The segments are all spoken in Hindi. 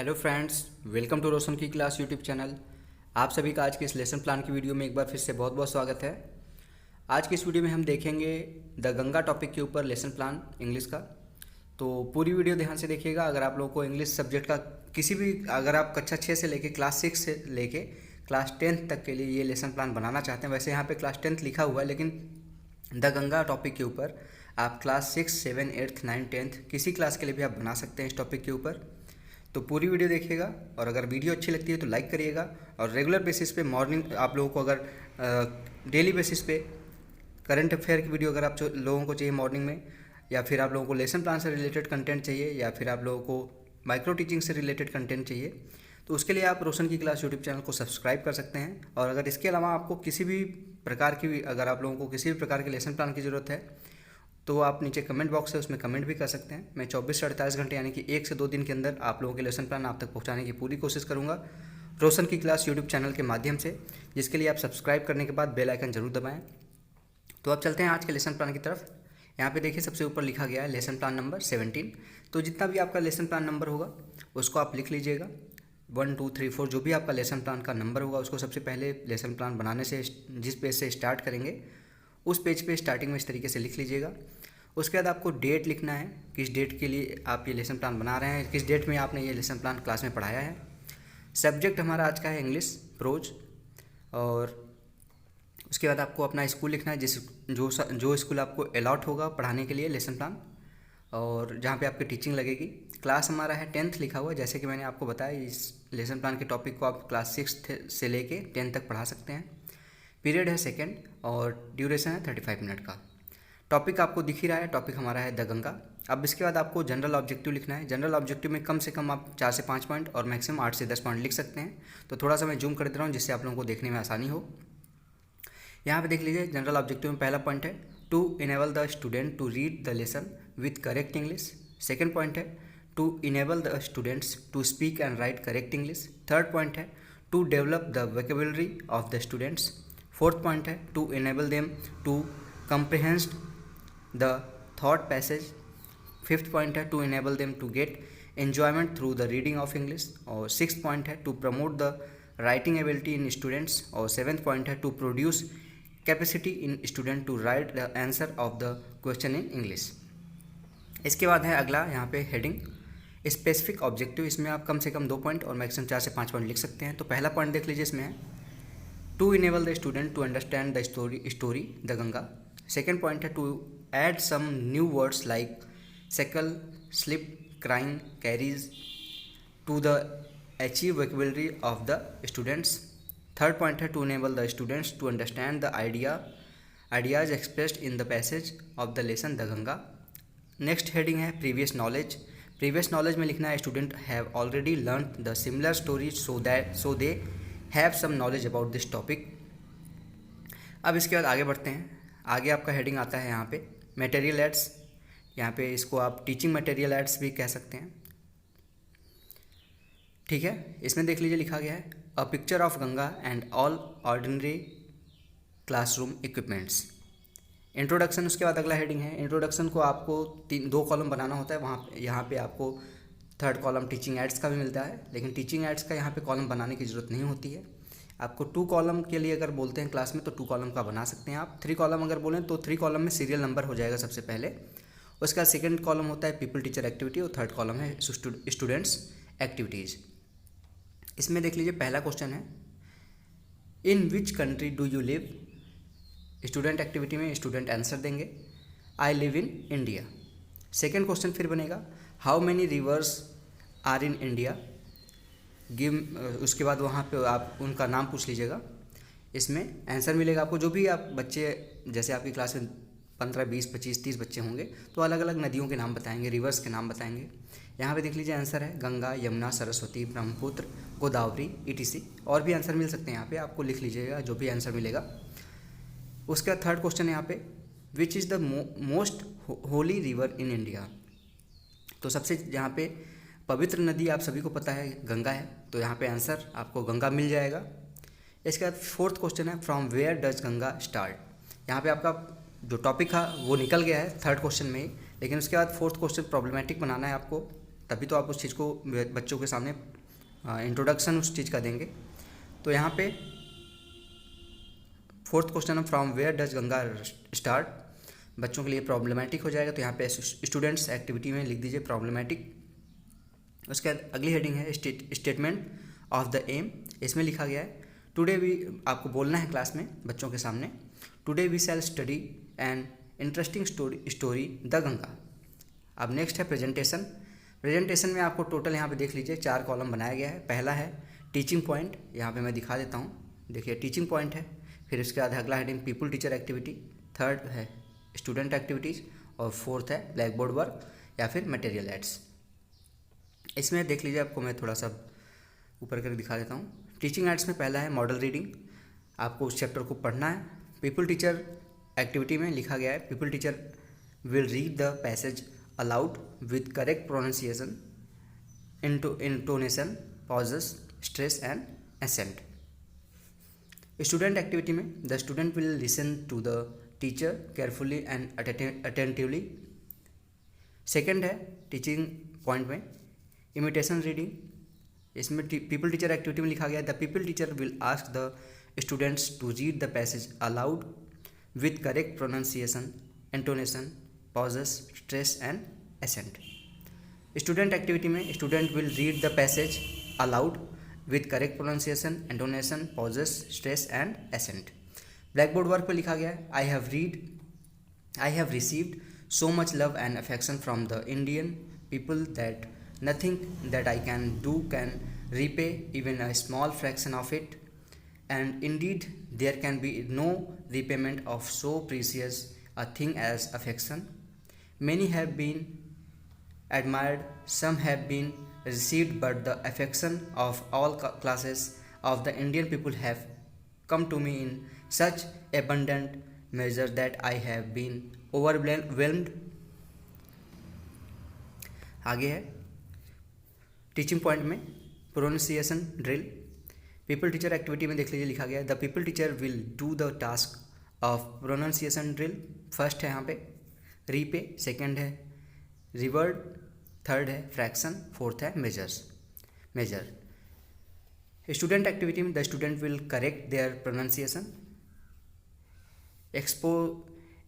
हेलो फ्रेंड्स, वेलकम टू रोशन की क्लास यूट्यूब चैनल। आप सभी का आज के इस लेसन प्लान की वीडियो में एक बार फिर से बहुत बहुत स्वागत है। आज की इस वीडियो में हम देखेंगे द गंगा टॉपिक के ऊपर लेसन प्लान इंग्लिश का। तो पूरी वीडियो ध्यान से देखिएगा। अगर आप लोगों को इंग्लिश सब्जेक्ट का किसी भी, अगर आप कक्षा 6 से लेके क्लास 6 से लेके क्लास 10 तक के लिए ये लेसन प्लान बनाना चाहते हैं, वैसे यहाँ पर क्लास 10 लिखा हुआ है, लेकिन द गंगा टॉपिक के ऊपर आप क्लास 6, 7, 8, 9, 10 किसी क्लास के लिए भी आप बना सकते हैं इस टॉपिक के ऊपर। तो पूरी वीडियो देखिएगा और अगर वीडियो अच्छी लगती है तो लाइक करिएगा। और रेगुलर बेसिस पे मॉर्निंग आप लोगों को अगर डेली बेसिस पे करंट अफेयर की वीडियो अगर आप लोगों को चाहिए मॉर्निंग में, या फिर आप लोगों को लेसन प्लान से रिलेटेड कंटेंट चाहिए, या फिर आप लोगों को माइक्रो टीचिंग से रिलेटेड कंटेंट चाहिए, तो उसके लिए आप रोशन की क्लास यूट्यूब चैनल को सब्सक्राइब कर सकते हैं। और अगर इसके अलावा आपको किसी भी प्रकार की, अगर आप लोगों को किसी भी प्रकार के लेसन प्लान की ज़रूरत है तो आप नीचे कमेंट बॉक्स है, उसमें कमेंट भी कर सकते हैं। मैं 24 से 48 घंटे यानी कि 1 से 2 दिन के अंदर आप लोगों के लेसन प्लान आप तक पहुंचाने की पूरी कोशिश करूंगा रोशन की क्लास यूट्यूब चैनल के माध्यम से, जिसके लिए आप सब्सक्राइब करने के बाद बेल आइकन जरूर दबाएं। तो अब चलते हैं आज के लेसन प्लान की तरफ। यहाँ पे देखिए सबसे ऊपर लिखा गया है लेसन प्लान नंबर 17। तो जितना भी आपका लेसन प्लान नंबर होगा उसको आप लिख लीजिएगा। 1, 2, 3, 4 जो भी आपका लेसन प्लान का नंबर होगा उसको सबसे पहले लेसन प्लान बनाने से जिस पेज से स्टार्ट करेंगे उस पेज पे स्टार्टिंग में इस तरीके से लिख लीजिएगा। उसके बाद आपको डेट लिखना है, किस डेट के लिए आप ये लेसन प्लान बना रहे हैं, किस डेट में आपने ये लेसन प्लान क्लास में पढ़ाया है। सब्जेक्ट हमारा आज का है इंग्लिश प्रोज। और उसके बाद आपको अपना स्कूल लिखना है, जो स्कूल आपको अलॉट होगा पढ़ाने के लिए लेसन प्लान, और जहाँ पे आपकी टीचिंग लगेगी। क्लास हमारा है 10th लिखा हुआ है, जैसे कि मैंने आपको बताया इस लेसन प्लान के टॉपिक को आप क्लास 6 से लेके 10 तक पढ़ा सकते हैं। पीरियड है 2 और ड्यूरेशन है 35 मिनट का। टॉपिक आपको दिख ही रहा है, टॉपिक हमारा है द गंगा। अब इसके बाद आपको जनरल ऑब्जेक्टिव लिखना है। जनरल ऑब्जेक्टिव में कम से कम आप 4 से 5 पॉइंट और मैक्सिमम 8 से 10 पॉइंट लिख सकते हैं। तो थोड़ा सा मैं जूम कर दे रहा हूँ जिससे आप लोगों को देखने में आसानी हो। यहाँ पे देख लीजिए जनरल ऑब्जेक्टिव में पहला पॉइंट है to enable the student to read the lesson with correct English. Second point है to enable the students to speak and write correct English. Third point है to develop the vocabulary of the students. Fourth point है to enable them to comprehend the thought passage। Fifth point है to enable them to get enjoyment through the reading of English. और सिक्स पॉइंट है to promote the writing ability in students. और सेवेंथ पॉइंट है to produce capacity in student to write the answer of the question in English. इसके बाद है अगला यहाँ पे हेडिंग स्पेसिफिक ऑब्जेक्टिव। इसमें आप कम से कम 2 पॉइंट और मैक्सिमम 4 से 5 पॉइंट लिख सकते हैं। तो पहला पॉइंट देख लीजिए, इसमें है to enable the student to understand the story the Ganga. Second point है to add some new words like shackle, slip, crying, carries to the achieve vocabulary of the students. Third point है to enable the students to understand the ideas expressed in the passage of the lesson the Ganga. Next heading है previous knowledge. Previous knowledge में लिखना है student have already learned the similar stories so they have some knowledge about this topic. अब इसके बाद आगे बढ़ते हैं। आगे आपका हेडिंग आता है यहाँ पे मटेरियल एड्स। यहाँ पे इसको आप टीचिंग मटेरियल एड्स भी कह सकते हैं, ठीक है। इसमें देख लीजिए लिखा गया है a picture of Ganga and all ordinary classroom equipments. Introduction, उसके बाद अगला हेडिंग है इंट्रोडक्शन को आपको 2 कॉलम बनाना होता है। वहाँ यहाँ पे आपको थर्ड कॉलम टीचिंग एड्स का भी मिलता है, लेकिन टीचिंग एड्स का यहाँ पे कॉलम बनाने की ज़रूरत नहीं होती है। आपको 2 कॉलम के लिए अगर बोलते हैं क्लास में तो 2 कॉलम का बना सकते हैं आप। 3 कॉलम अगर बोलें तो 3 कॉलम में सीरियल नंबर हो जाएगा सबसे पहले। उसका सेकंड कॉलम होता है पीपल टीचर एक्टिविटी और थर्ड कॉलम है स्टूडेंट्स एक्टिविटीज़। इसमें देख लीजिए पहला क्वेश्चन है in which country do you live. Student activity में स्टूडेंट आंसर देंगे I live in India. Second question फिर बनेगा how many rivers are in India give. उसके बाद वहाँ पे आप उनका नाम पूछ लीजिएगा। इसमें आंसर मिलेगा आपको। जो भी आप बच्चे, जैसे आपकी क्लास में 15, 20, 25, 30 बच्चे होंगे तो अलग अलग नदियों के नाम बताएंगे, रिवर्स के नाम बताएंगे। यहाँ पे देख लीजिए आंसर है गंगा, यमुना, सरस्वती, ब्रह्मपुत्र, गोदावरी, etc। और भी आंसर मिल सकते हैं यहाँ पे, आपको लिख लीजिएगा जो भी आंसर मिलेगा। उसके बाद थर्ड क्वेश्चन है यहाँ पे which is the most Holi river in India. तो सबसे यहाँ पे पवित्र नदी आप सभी को पता है गंगा है, तो यहाँ पे आंसर आपको गंगा मिल जाएगा। इसके बाद फोर्थ क्वेश्चन है from where does Ganga start. यहाँ पे आपका जो टॉपिक था वो निकल गया है थर्ड क्वेश्चन में ही, लेकिन उसके बाद फोर्थ क्वेश्चन प्रॉब्लमेटिक बनाना है आपको। तभी तो आप उस चीज़ को बच्चों के सामने इंट्रोडक्शन उस चीज़ का देंगे। तो यहाँ पे फोर्थ क्वेश्चन है from where does Ganga start. बच्चों के लिए प्रॉब्लमेटिक हो जाएगा, तो यहाँ पे स्टूडेंट्स एक्टिविटी में लिख दीजिए प्रॉब्लमेटिक। उसके बाद अगली हेडिंग है स्टेटमेंट ऑफ द एम। इसमें लिखा गया है टुडे वी, आपको बोलना है क्लास में बच्चों के सामने, today we shall study an interesting story the Ganga. अब नेक्स्ट है प्रेजेंटेशन। प्रेजेंटेशन में आपको टोटल यहाँ पे देख लीजिए 4 कॉलम बनाया गया है। पहला है टीचिंग पॉइंट, यहाँ पे मैं दिखा देता हूँ, देखिए टीचिंग पॉइंट है। फिर उसके बाद अगला heading people teacher activity, third है स्टूडेंट एक्टिविटीज़ और फोर्थ है ब्लैक बोर्ड वर्क या फिर मटेरियल एड्स। इसमें देख लीजिए, आपको मैं थोड़ा सा ऊपर करके दिखा देता हूँ। टीचिंग एड्स में पहला है मॉडल रीडिंग, आपको उस चैप्टर को पढ़ना है। पीपल टीचर एक्टिविटी में लिखा गया है pupil teacher will read the passage aloud with correct pronunciation, intonation, pauses, stress and accent. Student activity में the student will listen to the teacher carefully and attentively. Second है टीचिंग पॉइंट में इमिटेशन रीडिंग। इसमें पीपल टीचर एक्टिविटी में लिखा गया है the pupil teacher will ask the students to read the passage aloud with correct pronunciation, intonation, pauses, stress and accent. Student activity में student will read the passage aloud with correct pronunciation, intonation, pauses, stress and accent. Black board work पर लिखा गया है I have received so much love and affection from the Indian people that nothing that I can do can repay even a small fraction of it, and indeed there can be no repayment of so precious a thing as affection. Many have been admired, some have been received, but the affection of all classes of the Indian people have come to me in such abundant measure that I have been overwhelmed। आगे है टीचिंग पॉइंट में pronunciation drill. Pupil teacher activity में देख लीजिए लिखा गया है the pupil teacher will do the task of pronunciation drill. First है यहाँ पे रीपे, सेकंड है रिवर्ड, थर्ड है फ्रैक्शन, फोर्थ है मेजर। स्टूडेंट एक्टिविटी में the student will correct their pronunciation.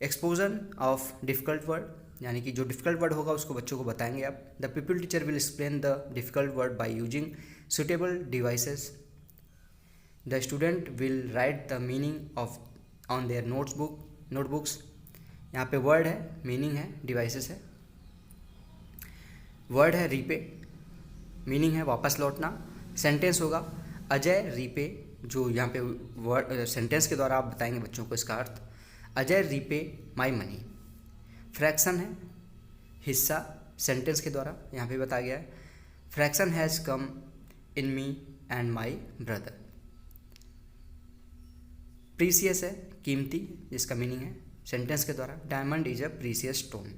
Exposition of difficult word, यानी कि जो डिफ़िकल्ट वर्ड होगा उसको बच्चों को बताएंगे आप। The pupil teacher will explain the difficult word by using suitable devices. The student will write the meaning of on their notebooks. यहाँ पे वर्ड है, मीनिंग है, डिवाइसेस है। वर्ड है रीपे, मीनिंग है वापस लौटना। सेंटेंस होगा अजय रीपे, जो यहाँ पे वर्ड सेंटेंस के द्वारा आप बताएंगे बच्चों को इसका अर्थ। Ajay repay my money. Fraction है हिस्सा, सेंटेंस के द्वारा यहाँ पे बताया गया है fraction has come in me and my brother. Precious है कीमती, जिसका मीनिंग है सेंटेंस के द्वारा diamond is a precious stone.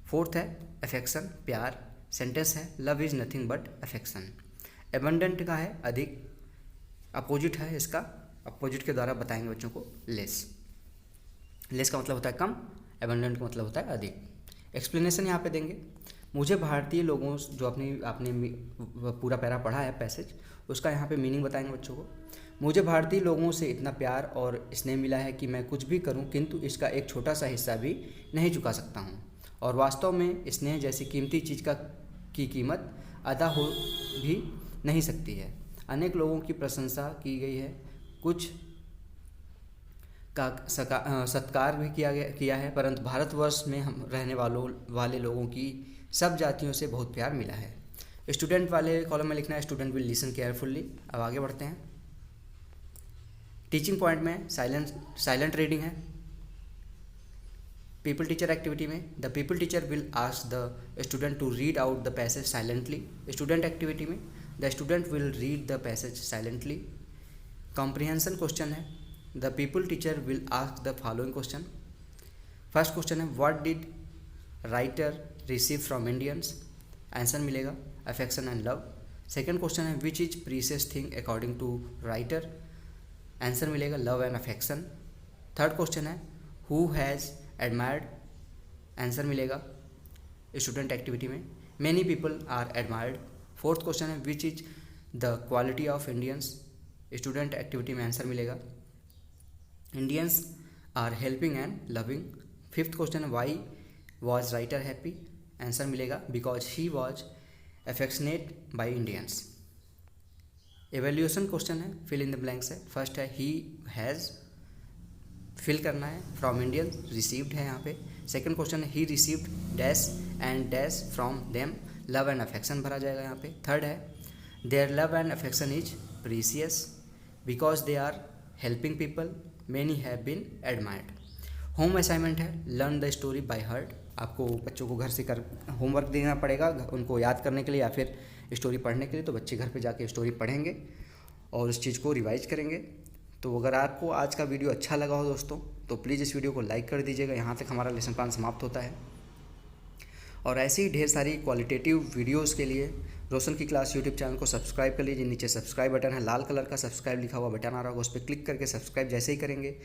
Fourth है अफेक्शन, प्यार, सेंटेंस है love is nothing but affection. Abundant का है अधिक, अपोजिट है इसका, अपोजिट के द्वारा बताएंगे बच्चों को लेस। लेस का मतलब होता है कम, एबंडेंट का मतलब होता है अधिक। एक्सप्लेनेशन यहाँ पे देंगे। मुझे भारतीय लोगों, जो आपने पूरा पैरा पढ़ा है पैसेज, उसका यहाँ पे मीनिंग बताएंगे बच्चों को। मुझे भारतीय लोगों से इतना प्यार और स्नेह मिला है कि मैं कुछ भी करूँ किंतु इसका एक छोटा सा हिस्सा भी नहीं चुका सकता हूँ, और वास्तव में स्नेह जैसी कीमती चीज़ की कीमत अदा हो भी नहीं सकती है। अनेक लोगों की प्रशंसा की गई है, कुछ का सत्कार भी किया है, परंतु भारतवर्ष में हम रहने वाले लोगों की सब जातियों से बहुत प्यार मिला है। स्टूडेंट वाले कॉलम में लिखना है स्टूडेंट विल लिसन केयरफुल्ली। अब आगे बढ़ते हैं। टीचिंग पॉइंट में साइलेंट रीडिंग है। पीपल टीचर एक्टिविटी में the pupil teacher will ask the student to read out the passage silently. Student activity में the student will read the passage silently. Comprehension question है the pupil teacher will ask the following question. First question है what did writer receive from Indians. Answer मिलेगा affection and love. Second question है which is precious thing according to writer. Answer मिलेगा love and affection. Third question है हु हैज़ एडमायर्ड। आंसर मिलेगा स्टूडेंट एक्टिविटी में many people are admired. Fourth question है which is the quality of Indians. Student activity में आंसर मिलेगा Indians are helping and loving. Fifth question है why was writer happy. Answer मिलेगा because he was affectionate by Indians. Evaluation question है फिल इन द ब्लैंक्स है। फर्स्ट है ही हैज़, फिल करना है, फ्रॉम इंडियन, रिसीव्ड है यहाँ पे। सेकंड क्वेश्चन है he received dash and dash from them, love and affection भरा जाएगा यहाँ पे। थर्ड है their love and affection is precious because they are helping people, many have been admired. Home assignment है learn the story by heart. आपको बच्चों को घर से होमवर्क देना पड़ेगा उनको याद करने के लिए या फिर स्टोरी पढ़ने के लिए। तो बच्चे घर पे जाके स्टोरी पढ़ेंगे और उस चीज़ को रिवाइज करेंगे। तो अगर आपको आज का वीडियो अच्छा लगा हो दोस्तों तो प्लीज़ इस वीडियो को लाइक कर दीजिएगा। यहाँ तक हमारा लेसन प्लान समाप्त होता है। और ऐसी ही ढेर सारी क्वालिटेटिव वीडियोज़ के लिए रोशन की क्लास यूट्यूब चैनल को सब्सक्राइब कर लीजिए। नीचे सब्सक्राइब बटन है, लाल कलर का सब्सक्राइब लिखा हुआ बटन आ रहा होगा, उस पर क्लिक करके सब्सक्राइब जैसे ही करेंगे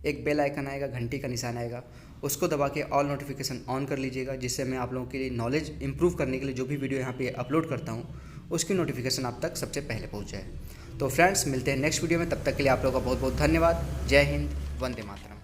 एक बेल आइकन आएगा, घंटी का निशान आएगा, उसको दबा के ऑल नोटिफिकेशन ऑन कर लीजिएगा, जिससे मैं आप लोगों के लिए नॉलेज इंप्रूव करने के लिए जो भी वीडियो यहाँ पे अपलोड करता हूँ उसकी नोटिफिकेशन आप तक सबसे पहले पहुँच जाए। तो फ्रेंड्स मिलते हैं नेक्स्ट वीडियो में, तब तक के लिए आप लोगों का बहुत बहुत धन्यवाद। जय हिंद, वंदे मातरम।